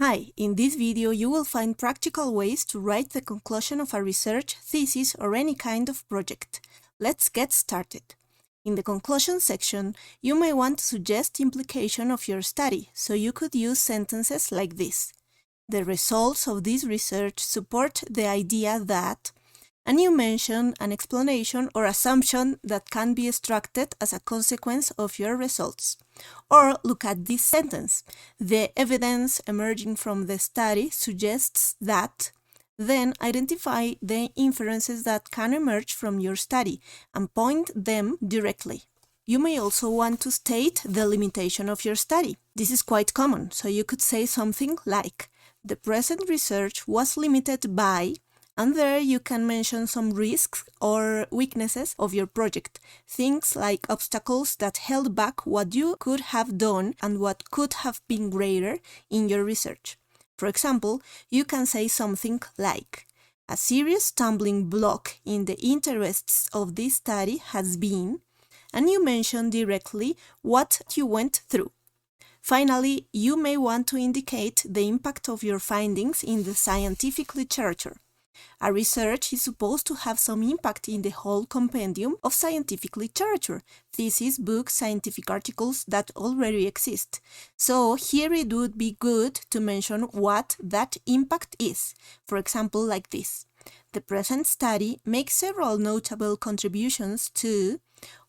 Hi, in this video you will find practical ways to write the conclusion of a research, thesis or any kind of project. Let's get started. In the conclusion section, you may want to suggest implication of your study, so you could use sentences like this. The results of this research support the idea that, and you mention an explanation or assumption that can be extracted as a consequence of your results. Or look at this sentence. The evidence emerging from the study suggests that. Then identify the inferences that can emerge from your study and point them directly. You may also want to state the limitation of your study. This is quite common, so you could say something like, the present research was limited by, and there you can mention some risks or weaknesses of your project, things like obstacles that held back what you could have done and what could have been greater in your research. For example, you can say something like, a serious stumbling block in the interests of this study has been, and you mention directly what you went through. Finally, you may want to indicate the impact of your findings in the scientific literature. A research is supposed to have some impact in the whole compendium of scientific literature, theses, books, scientific articles that already exist. So here it would be good to mention what that impact is. For example, like this. The present study makes several notable contributions to,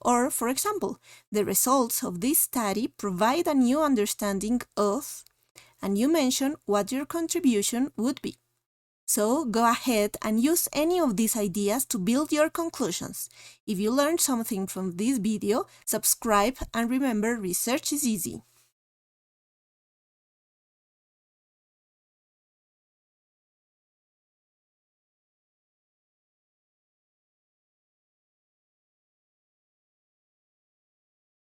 or for example, the results of this study provide a new understanding of, and you mention what your contribution would be. So go ahead and use any of these ideas to build your conclusions. If you learned something from this video, subscribe and remember, research is easy.